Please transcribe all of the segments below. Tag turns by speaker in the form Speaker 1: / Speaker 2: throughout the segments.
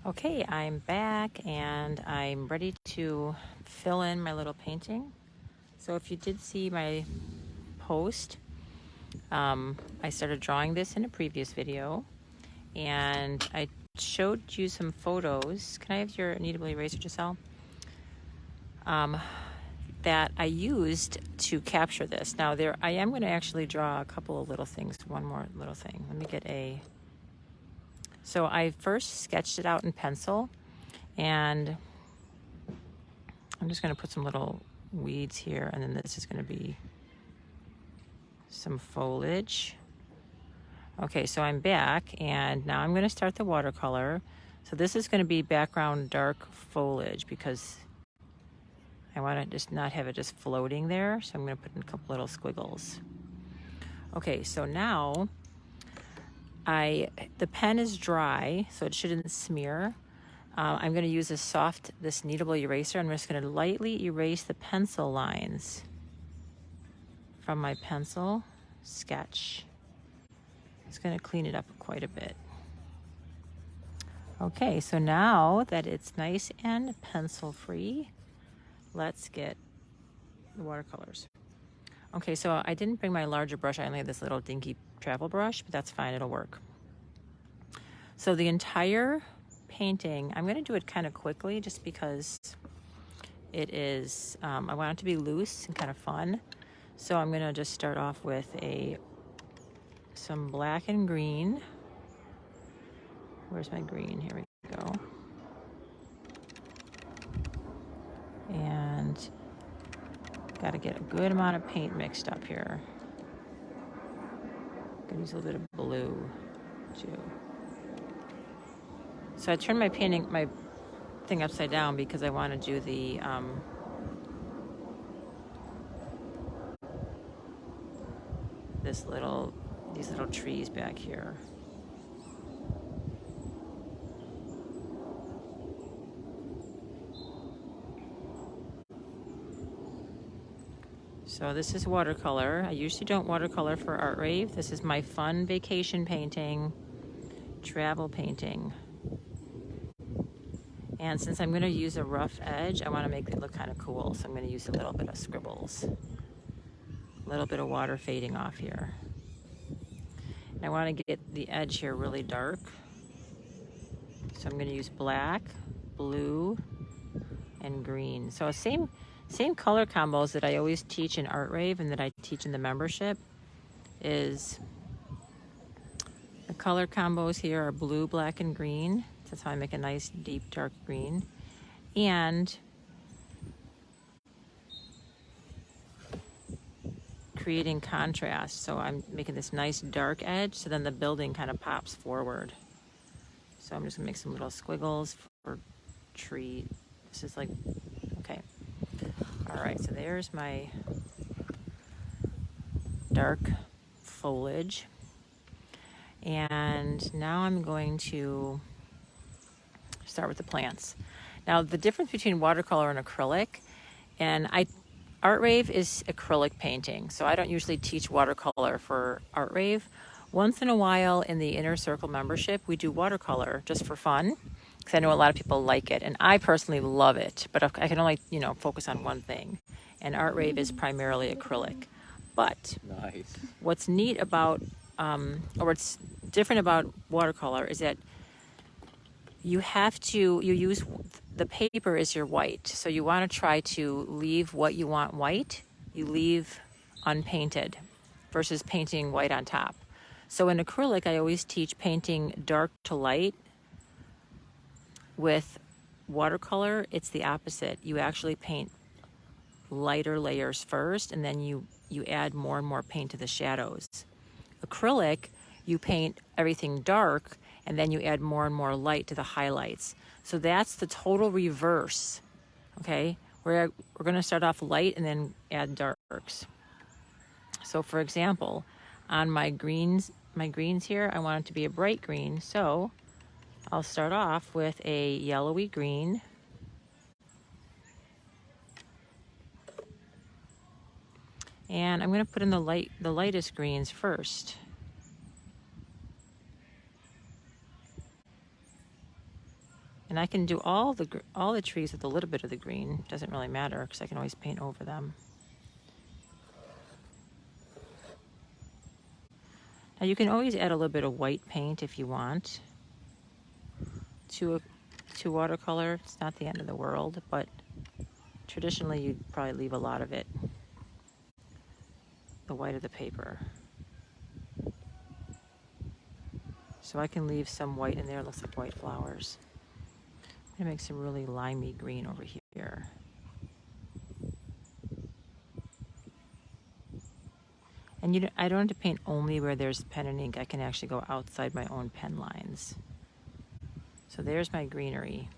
Speaker 1: Okay, I'm back and I'm ready to fill in my little painting. So if you did see my post, I started drawing this in a previous video and I showed you some photos. Can I have your kneadable eraser, Giselle? That I used to capture this. Now I am going to actually draw a couple of little things, one more little thing. Let me get so I first sketched it out in pencil, and I'm just going to put some little weeds here, and then this is going to be some foliage. Okay, so I'm back, and now I'm going to start the watercolor. So this is going to be background dark foliage because I want to just not have it just floating there. So I'm going to put in a couple little squiggles. Okay, so now the pen is dry, so it shouldn't smear. I'm going to use this kneadable eraser. I'm just going to lightly erase the pencil lines from my pencil sketch. It's going to clean it up quite a bit. Okay, so now that it's nice and pencil free, let's get the watercolors. Okay, so I didn't bring my larger brush. I only have this little dinky travel brush, but that's fine, it'll work. So the entire painting, I'm going to do it kind of quickly just because it is, I want it to be loose and kind of fun. So I'm going to just start off with some black and green. Where's my green? Here we go. And got to get a good amount of paint mixed up here. Gonna use a little bit of blue too. So I turned my thing upside down because I want to do these little trees back here. So this is watercolor. I usually don't watercolor for Art Rave. This is my fun vacation painting, travel painting. And since I'm going to use a rough edge, I want to make it look kind of cool. So I'm going to use a little bit of scribbles, a little bit of water fading off here. And I want to get the edge here really dark. So I'm going to use black, blue, and green. So same color combos that I always teach in Art Rave and that I teach in the membership is the color combos here are blue, black, and green. That's how I make a nice deep dark green. And creating contrast. So I'm making this nice dark edge so then the building kind of pops forward. So I'm just gonna make some little squiggles for tree. This is like, okay. All right, so there's my dark foliage. And now I'm going to start with the plants. Now the difference between watercolor and acrylic, and Art Rave is acrylic painting, so I don't usually teach watercolor for Art Rave. Once in a while in the Inner Circle membership, we do watercolor just for fun, because I know a lot of people like it, and I personally love it, but I can only, focus on one thing. And Art Rave is primarily acrylic. But nice. What's neat about, or what's different about watercolor is that you use, the paper is your white. So you want to try to leave what you want white, you leave unpainted versus painting white on top. So in acrylic, I always teach painting dark to light. With watercolor, it's the opposite. You actually paint lighter layers first, and then you add more and more paint to the shadows. Acrylic, you paint everything dark, and then you add more and more light to the highlights. So that's the total reverse, okay? We're going to start off light and then add darks. So for example, on my greens here, I want it to be a bright green, so I'll start off with a yellowy green. And I'm going to put in the lightest greens first. And I can do all the trees with a little bit of the green. Doesn't really matter because I can always paint over them. Now you can always add a little bit of white paint if you want to watercolor. It's not the end of the world, but traditionally you'd probably leave a lot of it, the white of the paper. So I can leave some white in there. It looks like white flowers. I'm gonna make some really limey green over here. And I don't have to paint only where there's pen and ink. I can actually go outside my own pen lines. So there's my greenery.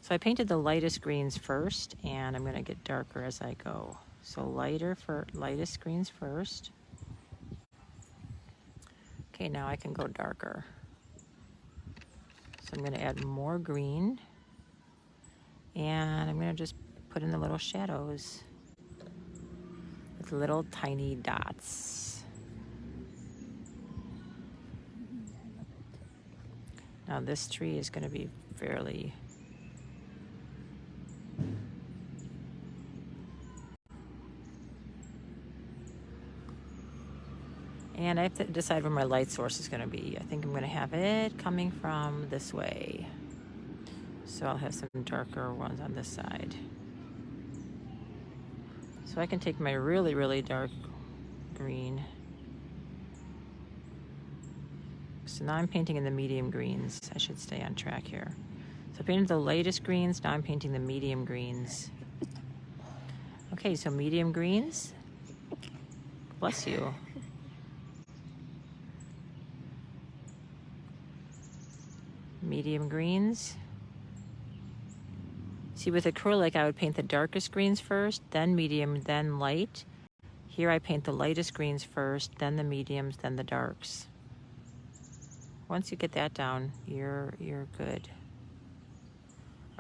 Speaker 1: So I painted the lightest greens first, and I'm gonna get darker as I go. So lightest greens first. Okay, now I can go darker. So I'm gonna add more green, and I'm gonna just put in the little shadows with little tiny dots. Now this tree is gonna be fairly and I have to decide where my light source is going to be. I think I'm going to have it coming from this way. So I'll have some darker ones on this side. So I can take my really, really dark green. So now I'm painting in the medium greens. I should stay on track here. So I painted the lightest greens, now I'm painting the medium greens. Okay, so medium greens. Bless you. Medium greens. See, with acrylic, I would paint the darkest greens first, then medium, then light. Here I paint the lightest greens first, then the mediums, then the darks. Once you get that down, you're good.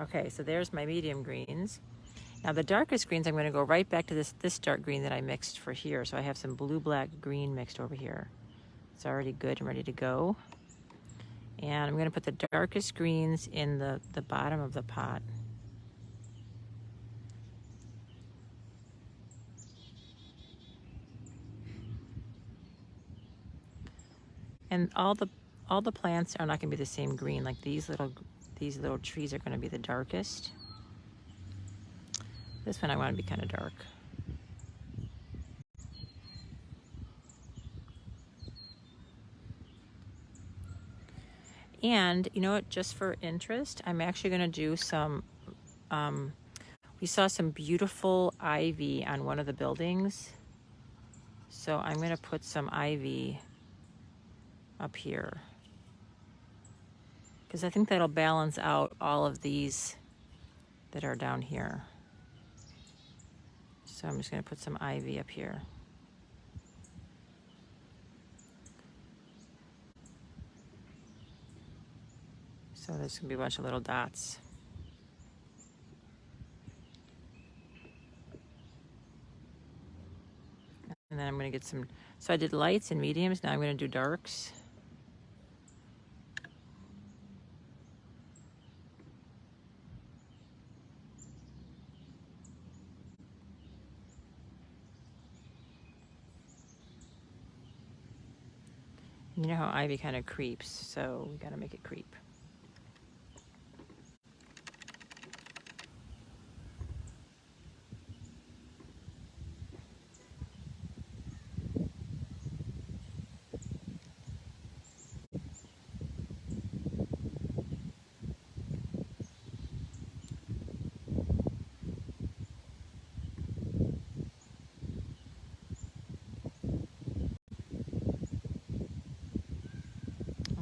Speaker 1: Okay, so there's my medium greens. Now the darkest greens, I'm going to go right back to this dark green that I mixed for here. So I have some blue, black, green mixed over here. It's already good and ready to go. And I'm going to put the darkest greens in the bottom of the pot. And all the plants are not going to be the same green. Like these little trees are going to be the darkest. This one I want to be kind of dark. And you know what, just for interest, I'm actually going to do some, we saw some beautiful ivy on one of the buildings. So I'm going to put some ivy up here, because I think that'll balance out all of these that are down here. So I'm just going to put some ivy up here. So there's going to be a bunch of little dots. And then I'm going to get some, so I did lights and mediums, now I'm going to do darks. You know how ivy kind of creeps, so we got to make it creep.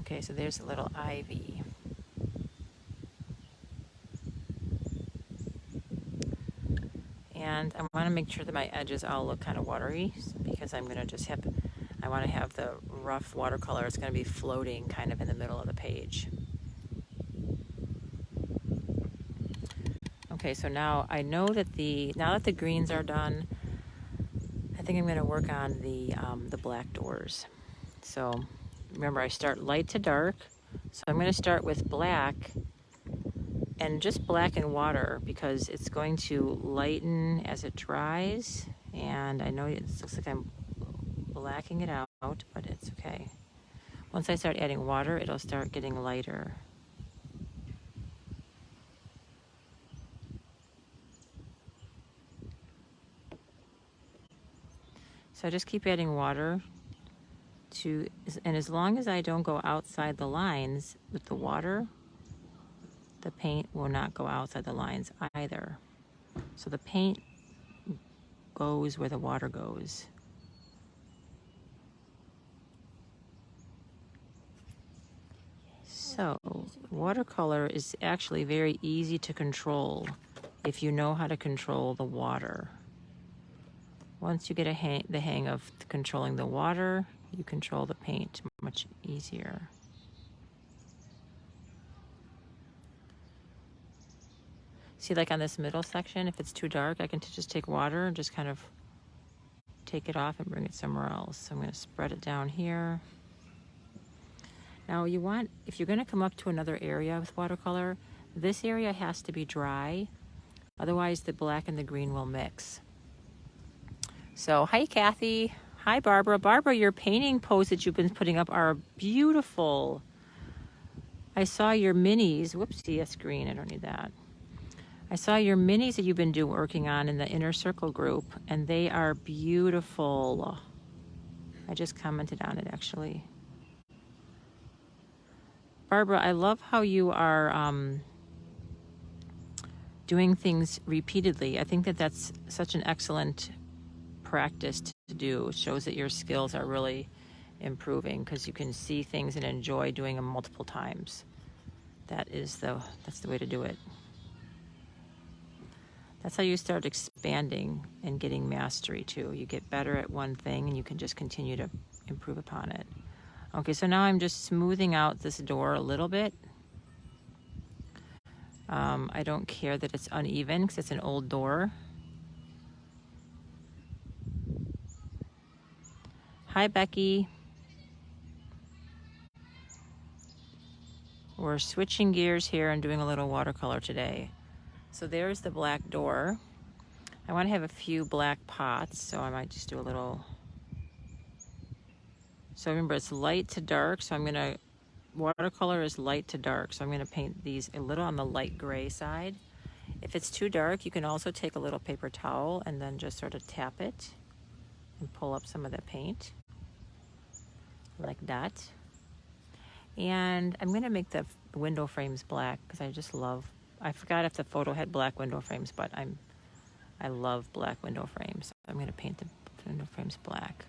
Speaker 1: Okay, so there's a little ivy. And I want to make sure that my edges all look kind of watery, because I'm going to just I want to have the rough watercolor. It's going to be floating kind of in the middle of the page. Okay, so now I know that now that the greens are done, I think I'm going to work on the black doors. So remember, I start light to dark, So I'm going to start with black, and just black and water, because it's going to lighten as it dries. And I know it looks like I'm blacking it out, but it's okay. Once I start adding water, it'll start getting lighter. So I just keep adding water and as long as I don't go outside the lines with the water, the paint will not go outside the lines either. So the paint goes where the water goes. So watercolor is actually very easy to control if you know how to control the water. Once you get the hang of controlling the water, you control the paint much easier. See, like on this middle section, if it's too dark, I can just take water and just kind of take it off and bring it somewhere else. So I'm going to spread it down here. Now if you're going to come up to another area with watercolor, this area has to be dry. Otherwise, the black and the green will mix. So, hi, Kathy. Hi, Barbara. Barbara, your painting posts that you've been putting up are beautiful. I saw your minis. Whoopsie, that's green. I don't need that. I saw your minis that you've been working on in the Inner Circle group, and they are beautiful. I just commented on it, actually. Barbara, I love how you are doing things repeatedly. I think that that's such an excellent practice to do. It shows that your skills are really improving because you can see things and enjoy doing them multiple times. That's the way to do it. That's how you start expanding and getting mastery too. You get better at one thing and you can just continue to improve upon it. Okay, so now I'm just smoothing out this door a little bit. I don't care that it's uneven because it's an old door. Hi, Becky. We're switching gears here and doing a little watercolor today. So there's the black door. I want to have a few black pots, so I might just do a little. So remember, it's light to dark, so I'm going to, watercolor is light to dark, so I'm going to paint these a little on the light gray side. If it's too dark, you can also take a little paper towel and then just sort of tap it and pull up some of the paint like that. And I'm going to make the window frames black because I forgot if the photo had black window frames, but I love black window frames. So I'm going to paint the window frames black.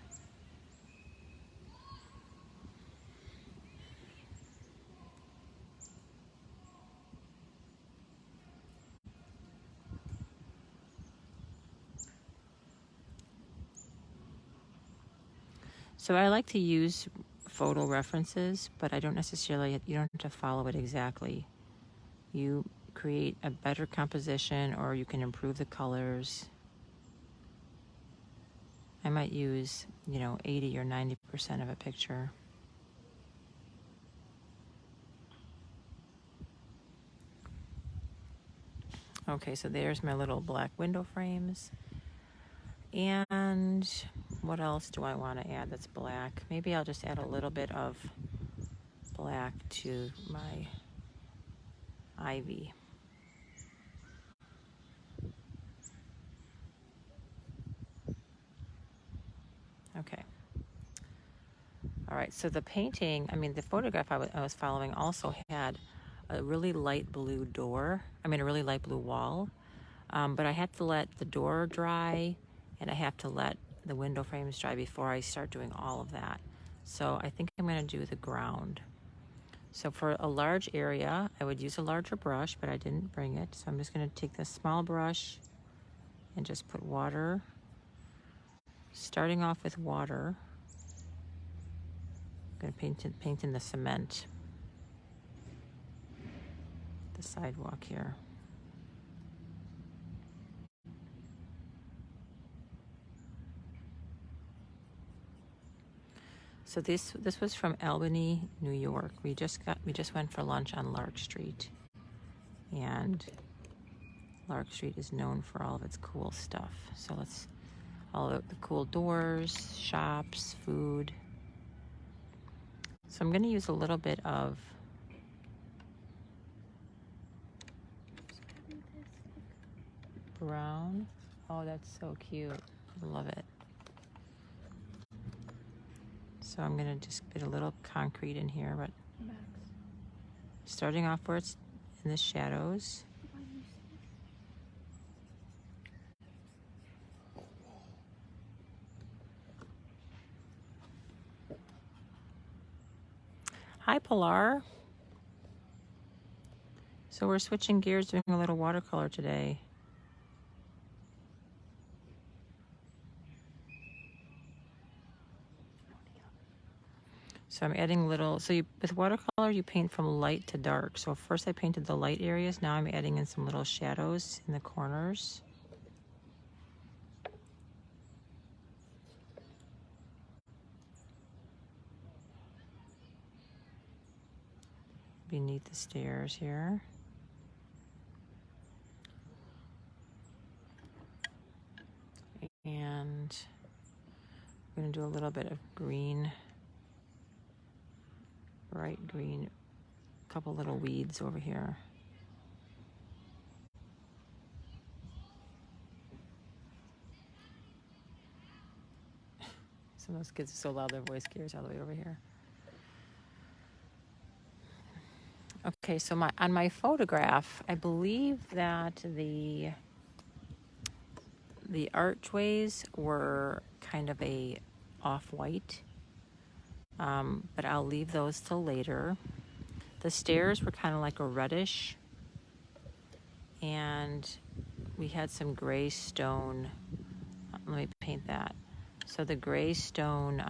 Speaker 1: So I like to use photo references, but you don't have to follow it exactly. You create a better composition or you can improve the colors. I might use, 80 or 90% of a picture. Okay, so there's my little black window frames. And what else do I want to add that's black? Maybe I'll just add a little bit of black to my ivy. Okay. All right, so the painting, the photograph I was following also had a really light blue a really light blue wall. But I had to let the door dry and I have to let the window frames dry before I start doing all of that. So I think I'm going to do the ground. So for a large area, I would use a larger brush, but I didn't bring it. So I'm just going to take this small brush and just put water. Starting off with water, I'm going to paint in the cement, the sidewalk here. So this was from Albany, New York. We just went for lunch on Lark Street, and Lark Street is known for all of its cool stuff. So all of the cool doors, shops, food. So I'm going to use a little bit of brown. Oh, that's so cute. I love it. So I'm going to just put a little concrete in here, but starting off where it's in the shadows. Hi, Pilar. So we're switching gears, doing a little watercolor today. So I'm adding little, with watercolor you paint from light to dark. So first I painted the light areas, now I'm adding in some little shadows in the corners. Beneath the stairs here. And I'm going to do a little bit of green, bright green, a couple little weeds over here. Some of those kids are so loud their voice carries all the way over here. Okay, so on my photograph, I believe that the archways were kind of a off-white, but I'll leave those till later. The stairs were kind of like a reddish, and we had some gray stone. Let me paint that. So the gray stone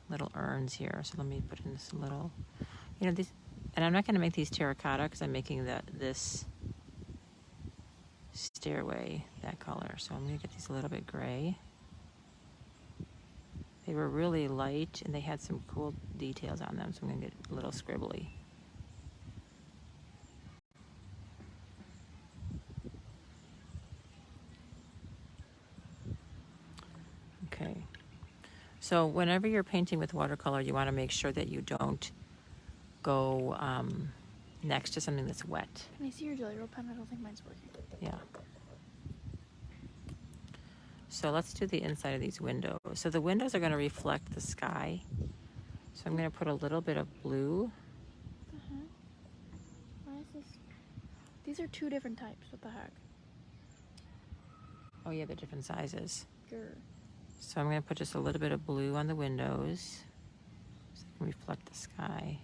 Speaker 1: little urns here. So let me put in this little, these, and I'm not going to make these terracotta because I'm making this stairway that color. So I'm going to get these a little bit gray. They were really light and they had some cool details on them, so I'm going to get a little scribbly. Okay. So whenever you're painting with watercolor, you want to make sure that you don't go next to something that's wet.
Speaker 2: Can I see your Jelly Roll pen? I don't think mine's working.
Speaker 1: Yeah. So let's do the inside of these windows. So the windows are going to reflect the sky. So I'm going to put a little bit of blue.
Speaker 2: Why is this? These are two different types. What the heck?
Speaker 1: Oh yeah, they're different sizes.
Speaker 2: Sure.
Speaker 1: So I'm going to put just a little bit of blue on the windows so they can reflect the sky.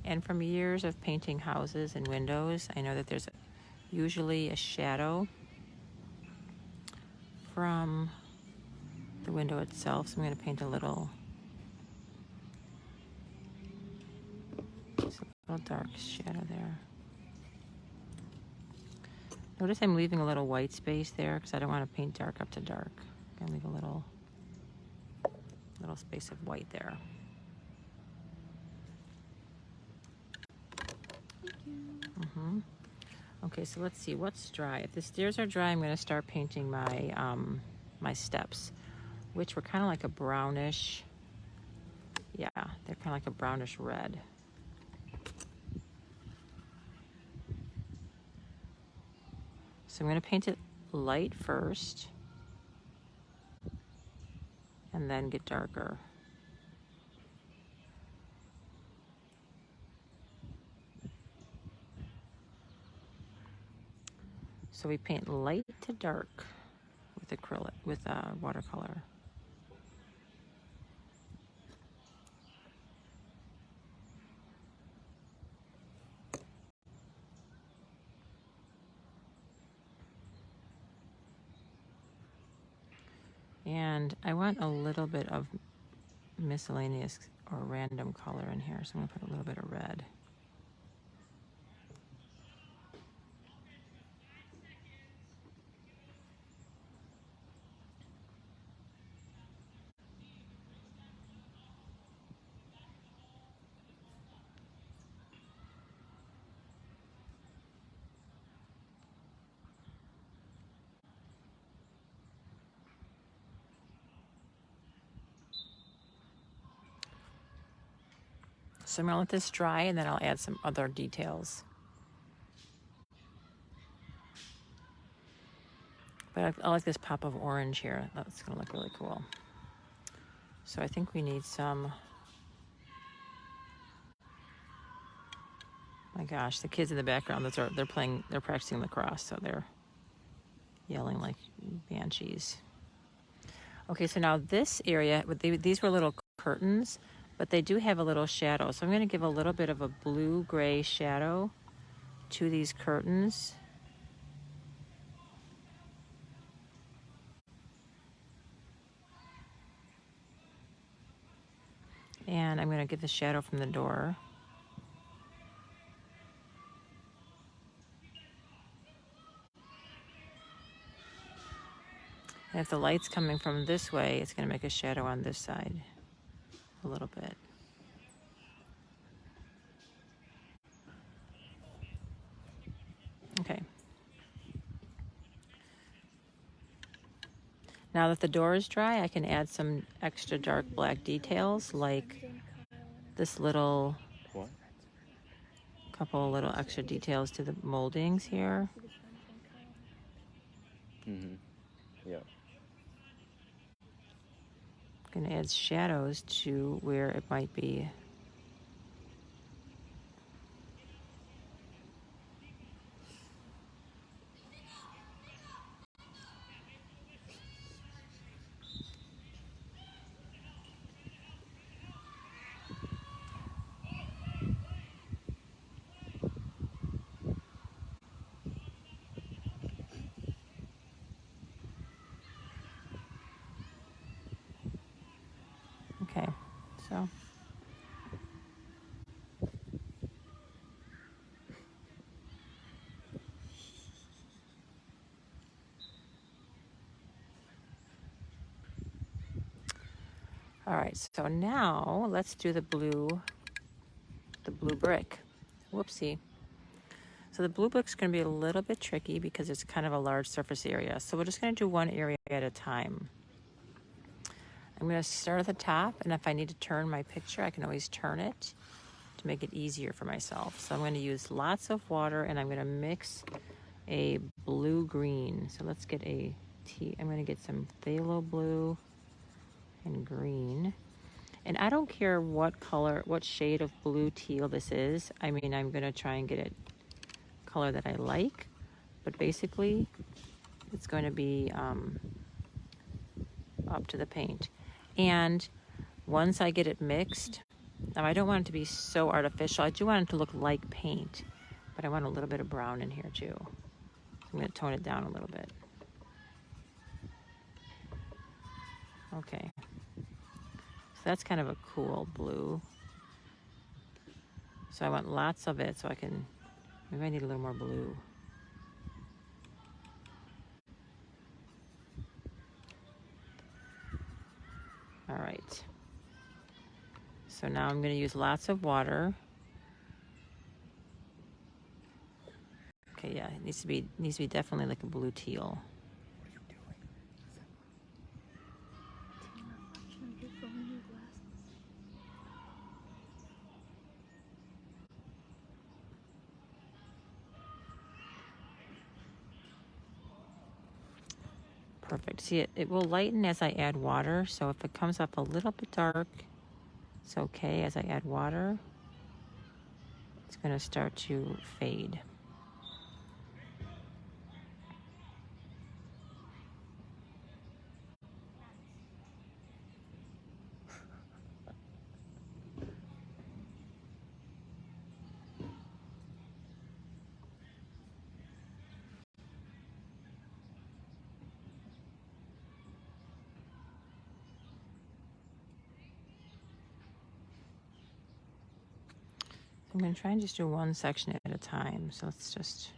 Speaker 1: And from years of painting houses and windows, I know that there's usually a shadow from the window itself. So I'm going to paint a little dark shadow there. Notice I'm leaving a little white space there because I don't want to paint dark up to dark. I'm going to leave a little space of white there. Okay, so let's see what's dry. If the stairs are dry, I'm going to start painting my my steps, which were kind of like a brownish. Yeah, they're kind of like a brownish red. So I'm going to paint it light first, and then get darker. So we paint light to dark with acrylic, with watercolor. And I want a little bit of miscellaneous or random color in here, so I'm going to put a little bit of red. So I'm going to let this dry, and then I'll add some other details. But I like this pop of orange here. That's going to look really cool. So I think we need some... My gosh, the kids in the background, they're practicing lacrosse, so they're yelling like banshees. Okay, so now this area, these were little curtains, but they do have a little shadow. So I'm going to give a little bit of a blue-gray shadow to these curtains. And I'm going to give the shadow from the door. And if the light's coming from this way, it's going to make a shadow on this side a little bit. Okay. Now that the door is dry, I can add some extra dark black details, like this little, couple of little extra details to the moldings here.
Speaker 3: Mm-hmm. Yeah.
Speaker 1: Going to add shadows to where it might be. Okay, so. All right, so now let's do the blue brick. Whoopsie. So the blue brick's going to be a little bit tricky because it's kind of a large surface area. So we're just going to do one area at a time. I'm going to start at the top, and if I need to turn my picture, I can always turn it to make it easier for myself. So I'm going to use lots of water, and I'm going to mix a blue-green. So let's get I'm going to get some phthalo blue and green. And I don't care what color, what shade of blue teal this is. I mean, I'm going to try and get it color that I like, but basically it's going to be up to the paint. And once I get it mixed, now I don't want it to be so artificial. I do want it to look like paint, but I want a little bit of brown in here too. So I'm going to tone it down a little bit. Okay. So that's kind of a cool blue. So I want lots of it so I can, maybe I need a little more blue. All right. So now I'm going to use lots of water. Okay, yeah, it needs to be definitely like a blue teal. Perfect. See, it will lighten as I add water. So if it comes up a little bit dark, it's okay. As I add water, it's going to start to fade. I'm going to try and just do one section at a time. So let's just...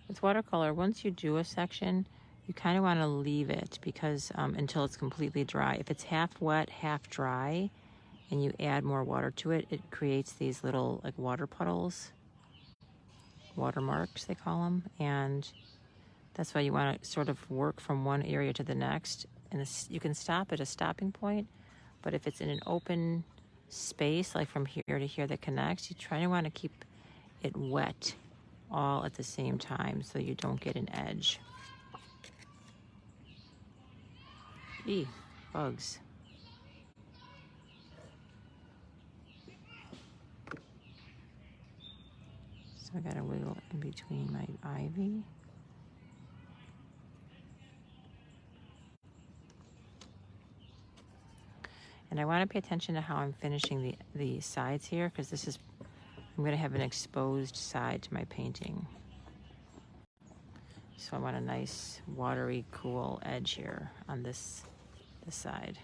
Speaker 1: With watercolor, once you do a section, you kind of want to leave it because until it's completely dry. If it's half wet, half dry, and you add more water to it, it creates these little like water puddles, watermarks they call them, and that's why you want to sort of work from one area to the next. And this, you can stop at a stopping point, but if it's in an open space, like from here to here that connects, you try to want to keep it wet all at the same time so you don't get an edge. Eee, bugs. So I gotta wiggle in between my ivy. And I want to pay attention to how I'm finishing the sides here, because this is, I'm going to have an exposed side to my painting. So I want a nice watery, cool edge here on this side.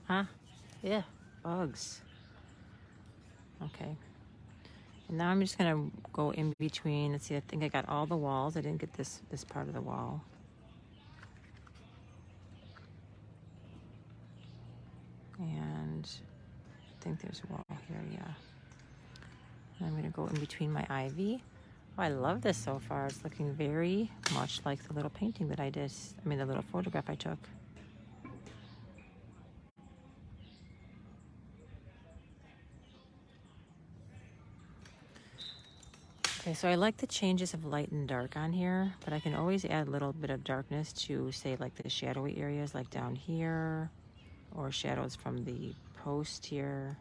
Speaker 1: Huh? Yeah, bugs. Okay. And now I'm just gonna go in between. Let's see, I think I got all the walls. I didn't get this part of the wall. And I think there's a wall here, yeah. And I'm gonna go in between my ivy. Oh, I love this so far. It's looking very much like the little painting that I did. I mean, the little photograph I took. Okay, so I like the changes of light and dark on here, but I can always add a little bit of darkness to, say, like the shadowy areas, like down here, or shadows from the post here.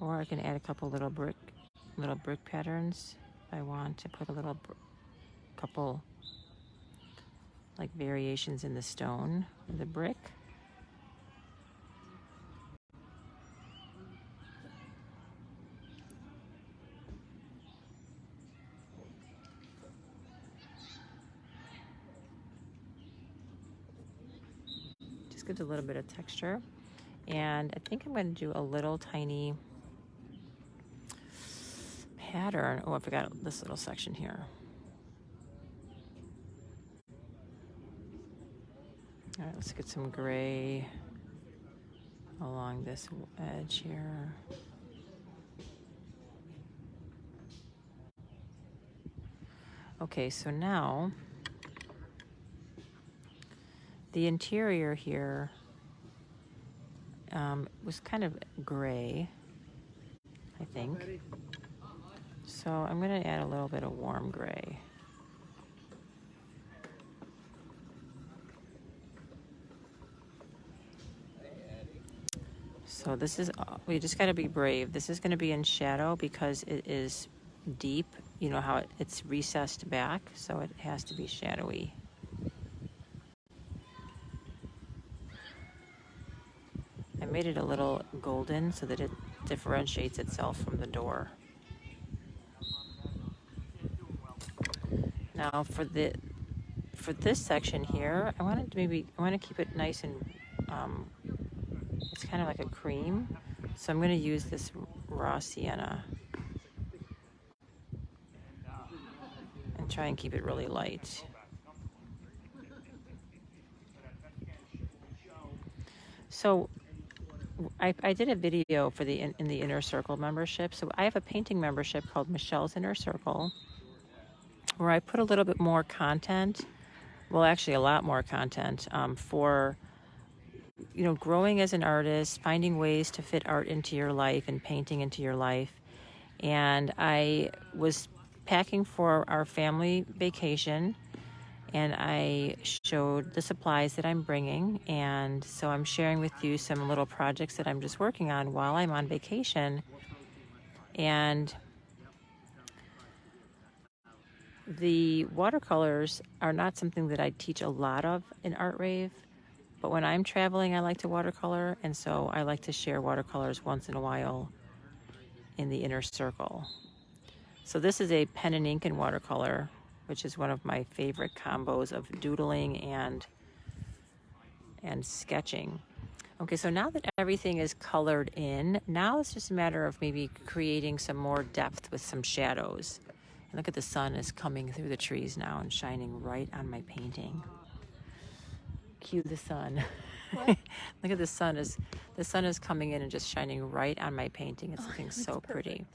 Speaker 1: Or I can add a couple little brick patterns if I want to put a little couple like variations in the stone of the brick. Just gives a little bit of texture. And I think I'm going to do a little tiny pattern. Oh, I forgot this little section here. All right, let's get some gray along this edge here. Okay, so now the interior here was kind of gray, I think. So I'm going to add a little bit of warm gray. So this is, we just got to be brave. This is going to be in shadow because it is deep. You know how it's recessed back, so it has to be shadowy. I made it a little golden so that it differentiates itself from the door. Now for this section here, I want to keep it nice and it's kind of like a cream. So I'm going to use this raw sienna and try and keep it really light. So I did a video for in the Inner Circle membership. So I have a painting membership called Michelle's Inner Circle, where I put a little bit more content, well, actually a lot more content for, you know, growing as an artist, finding ways to fit art into your life and painting into your life. And I was packing for our family vacation, and I showed the supplies that I'm bringing. And so I'm sharing with you some little projects that I'm just working on while I'm on vacation. And The watercolors are not something that I teach a lot of in Art Rave, but when I'm traveling, I like to watercolor, and so I like to share watercolors once in a while in the inner circle. So this is a pen and ink and watercolor, which is one of my favorite combos of doodling and sketching. Okay, so now that everything is colored in, now it's just a matter of maybe creating some more depth with some shadows. And look at the sun is coming through the trees now and shining right on my painting. Cue the sun.
Speaker 2: What?
Speaker 1: Look at the sun is coming in and just shining right on my painting. It's looking so pretty.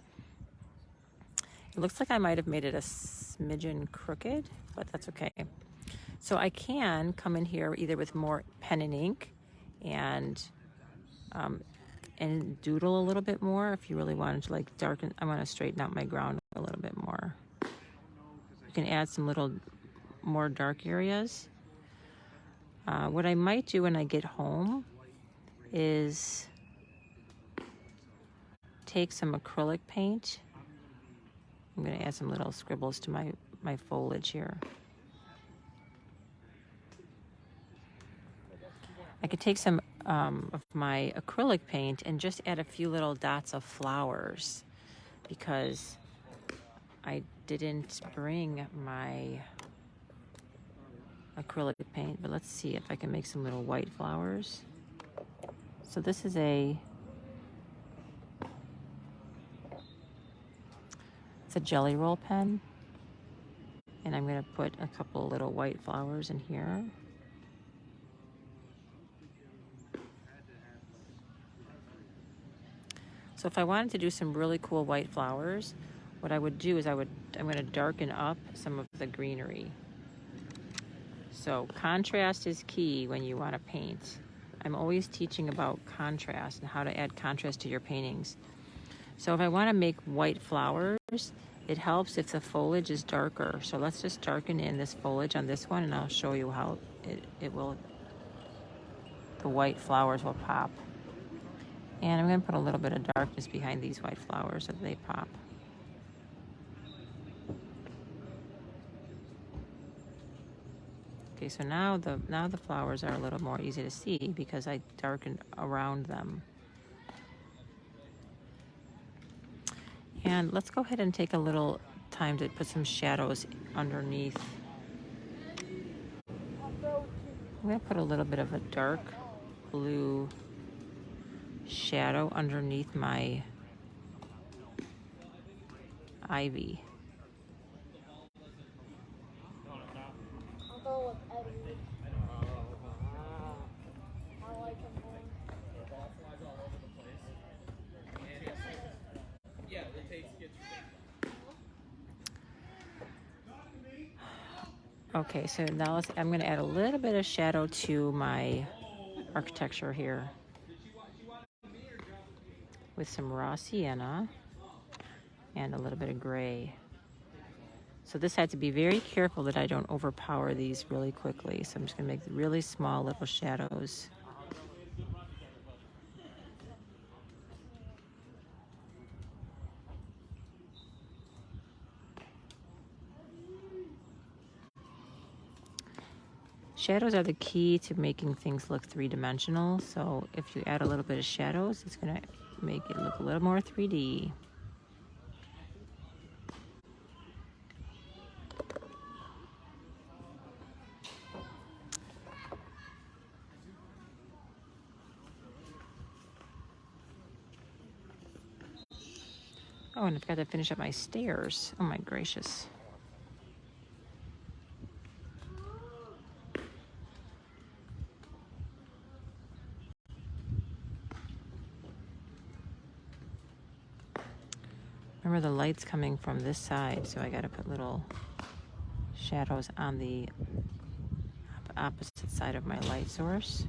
Speaker 1: It looks like I might have made it a smidgen crooked, but that's okay. So I can come in here either with more pen and ink and doodle a little bit more if you really wanted to like darken. I want to straighten out my ground a little bit more. You can add some little more dark areas. What I might do when I get home is take some acrylic paint. I'm going to add some little scribbles to my foliage here. I could take some of my acrylic paint and just add a few little dots of flowers because I didn't bring my acrylic paint, but let's see if I can make some little white flowers. So this is it's a jelly roll pen, and I'm going to put a couple little white flowers in here. So if I wanted to do some really cool white flowers, what I would do is I'm going to darken up some of the greenery. So contrast is key when you want to paint. I'm always teaching about contrast and how to add contrast to your paintings. So if I want to make white flowers, it helps if the foliage is darker. So let's just darken in this foliage on this one, and I'll show you how the white flowers will pop. And I'm going to put a little bit of darkness behind these white flowers so that they pop. Okay, so now the flowers are a little more easy to see because I darkened around them. And let's go ahead and take a little time to put some shadows underneath. I'm going to put a little bit of a dark blue shadow underneath my ivy.
Speaker 2: I'll go with Eddie. I like him more.
Speaker 1: Okay, so now I'm going to add a little bit of shadow to my architecture here with some raw sienna and a little bit of gray. So this had to be very careful that I don't overpower these really quickly. So I'm just going to make really small little shadows. Shadows are the key to making things look three-dimensional. So if you add a little bit of shadows, it's going to make it look a little more 3D. Oh, and I've got to finish up my stairs. Oh my gracious. Remember, the light's coming from this side, so I got to put little shadows on the opposite side of my light source.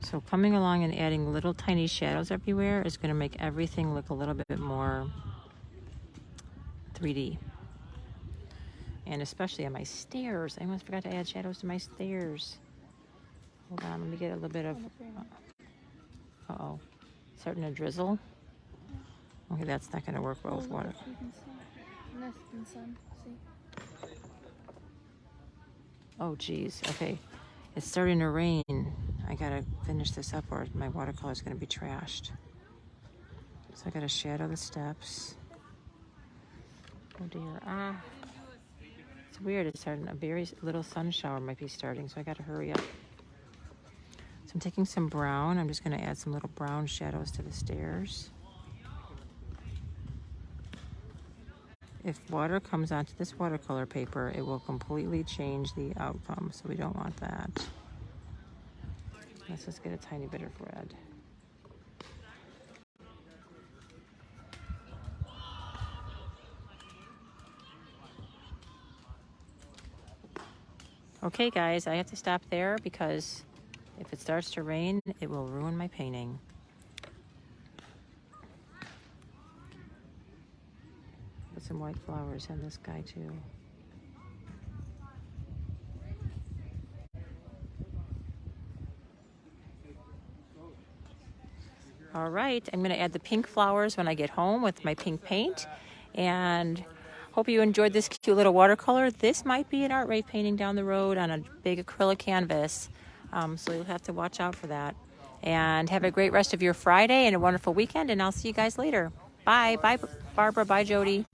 Speaker 1: So coming along and adding little tiny shadows everywhere is going to make everything look a little bit more 3D. And especially on my stairs. I almost forgot to add shadows to my stairs. Hold on, let me get a little bit of... Uh-oh. Starting to drizzle. Okay, that's not going to work well with
Speaker 2: look,
Speaker 1: water.
Speaker 2: you can see. Nice and sun. See?
Speaker 1: Oh, geez. Okay. It's starting to rain. I got to finish this up or my watercolor is going to be trashed. So I got to shadow the steps. Oh, dear. Ah. It's weird. It's starting. A very little sun shower might be starting, so I got to hurry up. So I'm taking some brown. I'm just going to add some little brown shadows to the stairs. If water comes onto this watercolor paper, it will completely change the outcome, so we don't want that. Let's just get a tiny bit of red. Okay, guys, I have to stop there because if it starts to rain, it will ruin my painting. Put some white flowers on this guy too. All right, I'm gonna add the pink flowers when I get home with my pink paint. And hope you enjoyed this cute little watercolor. This might be an Art Rave painting down the road on a big acrylic canvas. So you'll have to watch out for that. And have a great rest of your Friday and a wonderful weekend, and I'll see you guys later. Bye. Bye, Barbara. Bye, Jody.